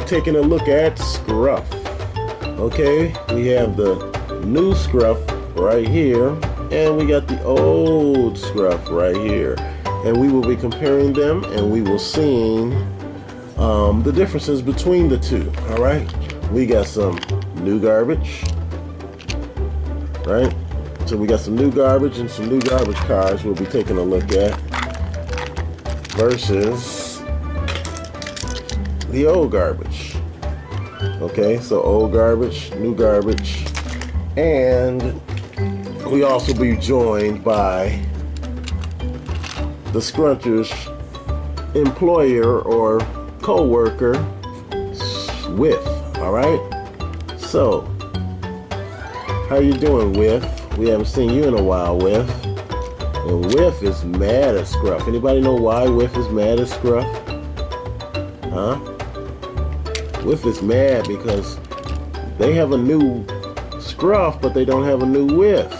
taking a look at Scruff. Okay, we have the new Scruff right here, and we got the old Scruff right here. And we will be comparing them, and we will see the differences between the two. All right, we got some new garbage, right? So we got some new garbage and some new garbage cars we'll be taking a look at versus the old garbage. Okay, so old garbage, new garbage, and we also be joined by the Scruncher's employer or co-worker, WHIFF. All right. So, how you doing, WHIFF? We haven't seen you in a while, WHIFF. And WHIFF is mad at Scruff. Anybody know why WHIFF is mad at Scruff? Huh? WHIFF is mad because they have a new Scruff, but they don't have a new WHIFF.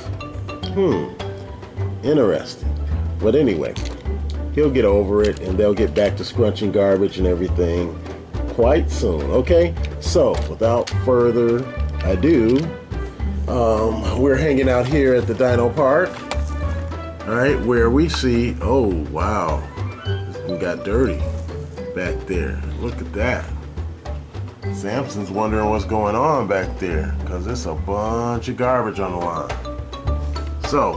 Interesting. But anyway, he'll get over it, and they'll get back to scrunching garbage and everything quite soon. Okay, so without further ado, we're hanging out here at the Dino Park. All right, where we see, oh wow, we got dirty back there. Look at that. Samson's wondering what's going on back there because it's a bunch of garbage on the line. So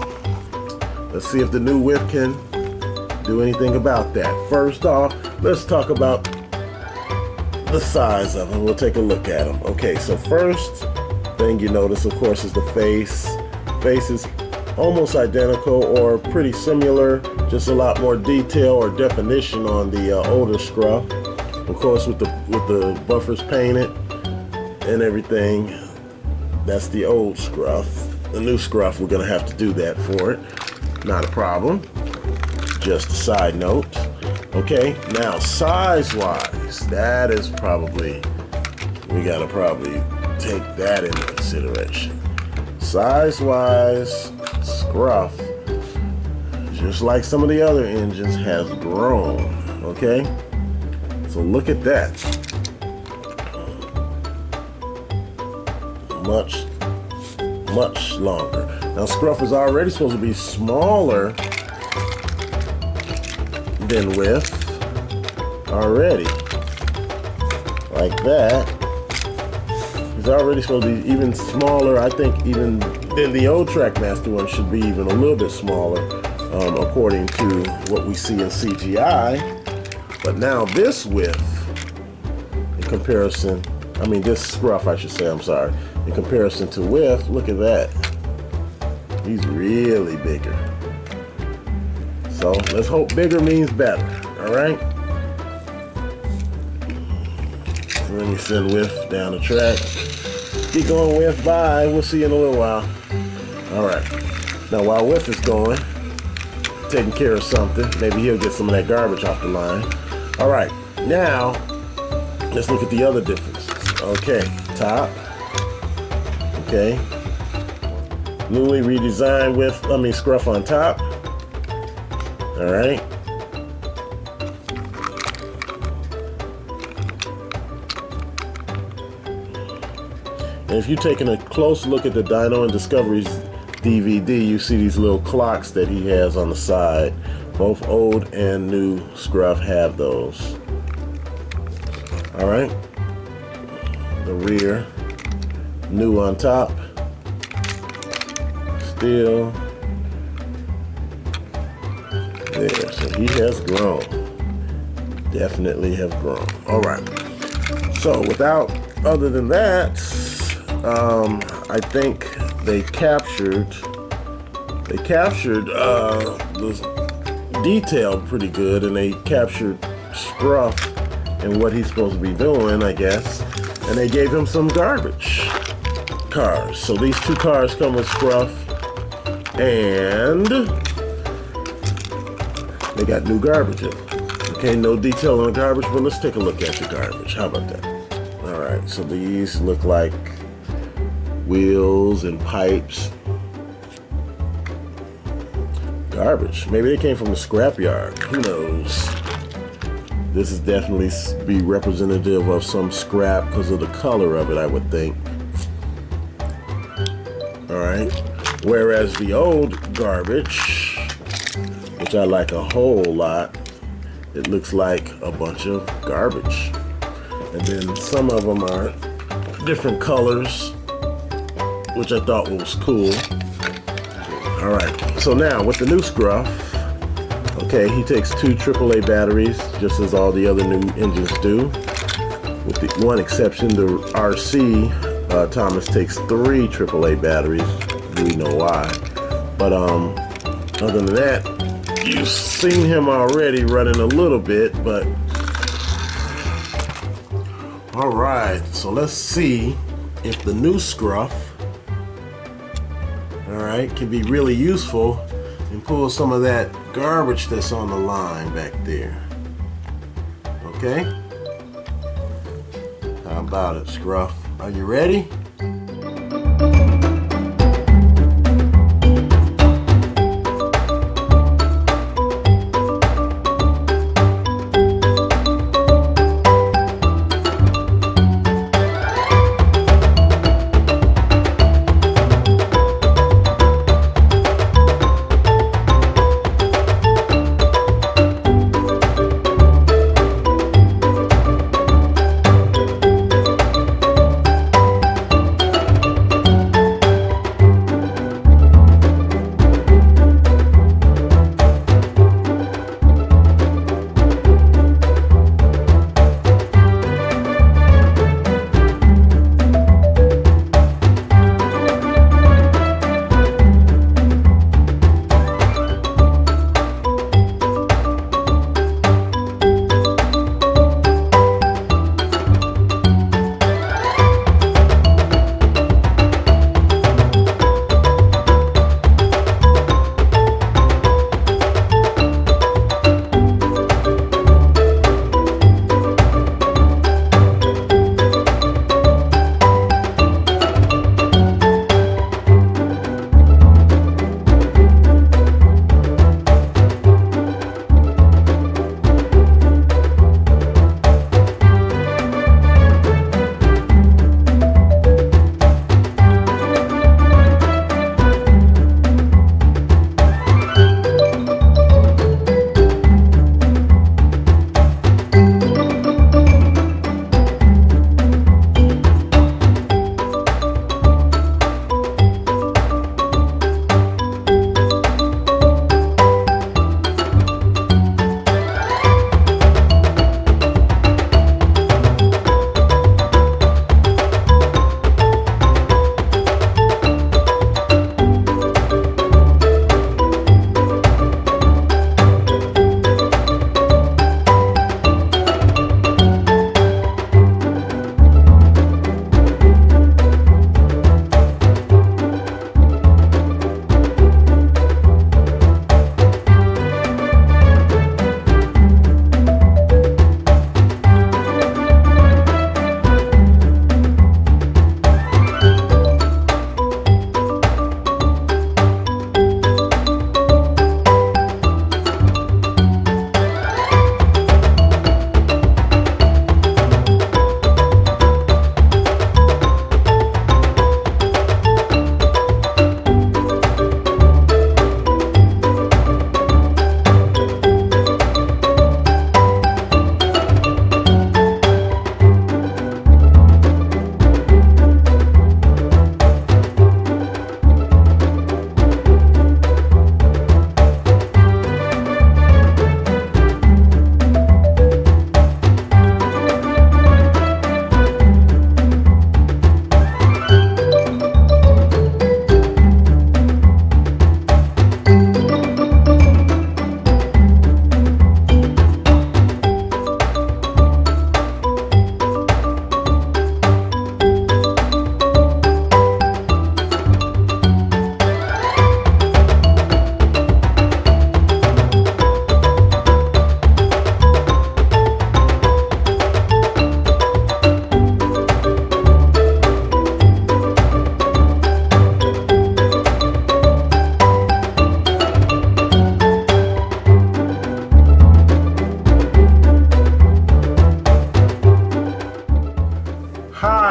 let's see if the new WHIFF can do anything about that. First off, let's talk about the size of them. We'll take a look at them. Okay, so first thing you notice, of course, is the face. Face is almost identical or pretty similar, just a lot more detail or definition on the older Scruff. Of course, with the buffers painted and everything. That's the old Scruff. The new Scruff, we're gonna have to do that for it. Not a problem. Just a side note. Okay, now size-wise, that is probably, we gotta probably take that into consideration. Size-wise, Scruff, just like some of the other engines, has grown. Okay, so look at that. Much longer. Now Scruff is already supposed to be smaller than WHIFF already, like that. He's already supposed to be even smaller. I think even than the old Trackmaster one should be even a little bit smaller, according to what we see in CGI. But now this WHIFF, in comparison, I mean this Scruff, I should say, I'm sorry, in comparison to WHIFF, look at that. He's really bigger. So let's hope bigger means better, all right? So let me send WHIFF down the track. Keep going, WHIFF, bye. We'll see you in a little while. All right. Now while WHIFF is going, taking care of something, maybe he'll get some of that garbage off the line. All right, now let's look at the other differences. Okay, top. Okay. Newly redesigned Scruff on top. All right. And if you're taking a close look at the Dino and Discoveries DVD, you see these little clocks that he has on the side. Both old and new Scruff have those. All right. The rear, new on top. Still there, so he has grown. Definitely have grown. All right. So other than that, I think they captured the detail pretty good, and they captured Scruff and what he's supposed to be doing, I guess, and they gave him some garbage cars. So these two cars come with Scruff, and they got new garbage in them. Okay, no detail on the garbage, but let's take a look at the garbage. How about that? All right, so these look like wheels and pipes. Garbage. Maybe they came from the scrapyard. Who knows? This is definitely be representative of some scrap because of the color of it, I would think. All right. Whereas the old garbage, which I like a whole lot, it looks like a bunch of garbage. And then some of them are different colors, which I thought was cool. All right, so now with the new Scruff, okay, he takes 2 AAA batteries, just as all the other new engines do. With the one exception, the RC Thomas takes 3 AAA batteries. We know why. But other than that, you've seen him already running a little bit, but all right, so let's see if the new Scruff, all right, can be really useful and pull some of that garbage that's on the line back there. Okay? How about it, Scruff? Are you ready?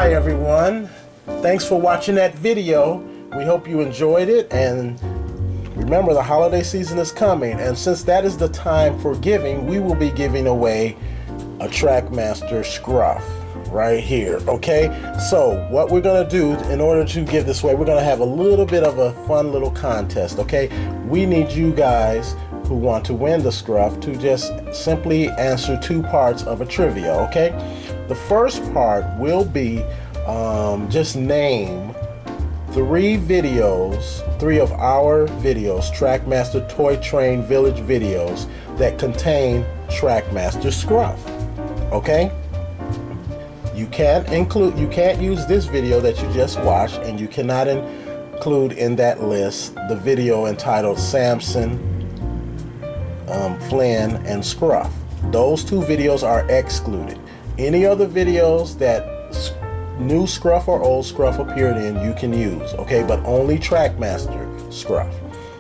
Hi everyone. Thanks for watching that video. We hope you enjoyed it, and remember, the holiday season is coming, and since that is the time for giving, we will be giving away a Trackmaster Scruff right here. Okay, so what we're gonna do in order to give this away, we're gonna have a little bit of a fun little contest. Okay, we need you guys who want to win the Scruff to just simply answer 2 parts of a trivia. Okay, the first part will be just name 3 of our videos, Trackmaster Toy Train Village videos that contain Trackmaster Scruff. Okay, you can't use this video that you just watched, and you cannot include in that list the video entitled Samson, Flynn, and Scruff. Those 2 videos are excluded. Any other videos that new Scruff or old Scruff appeared in, you can use, okay, but only Trackmaster Scruff.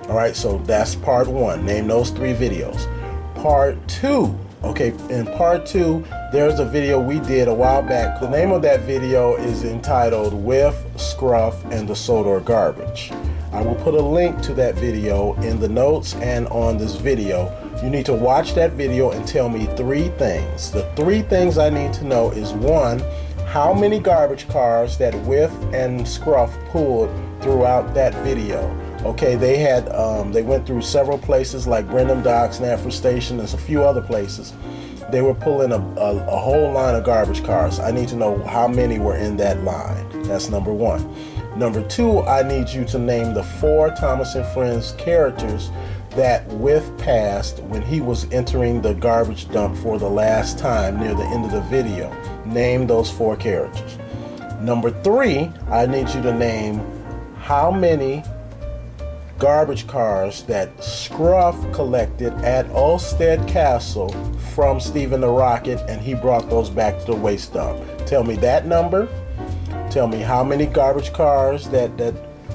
Alright, so that's part 1. Name those 3 videos. Part 2, okay, in part 2, there's a video we did a while back. The name of that video is entitled WHIFF, Scruff, and the Sodor Garbage. I will put a link to that video in the notes and on this video. You need to watch that video and tell me 3 things. The 3 things I need to know is, 1, how many garbage cars that WHIFF and Scruff pulled throughout that video. Okay, they had they went through several places like Brenham Docks, Naffer Station, and a few other places. They were pulling a whole line of garbage cars. I need to know how many were in that line. That's number 1. Number 2, I need you to name the 4 Thomas and Friends characters that WHIFF passed when he was entering the garbage dump for the last time near the end of the video. Name those 4 characters. Number 3, I need you to name how many garbage cars that Scruff collected at Ulstead Castle from Stephen the Rocket, and he brought those back to the waste dump. Tell me that number. Tell me how many garbage cars that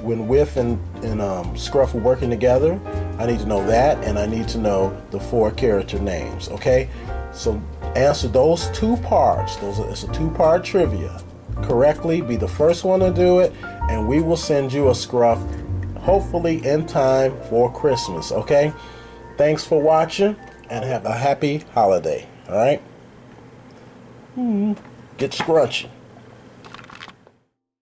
when WHIFF and Scruff were working together. I need to know that, and I need to know the 4 character names. Okay, so answer those 2 parts. It's a 2-part trivia. Correctly, be the first one to do it, and we will send you a Scruff, hopefully in time for Christmas. Okay, thanks for watching, and have a happy holiday. All right, get scrunchy.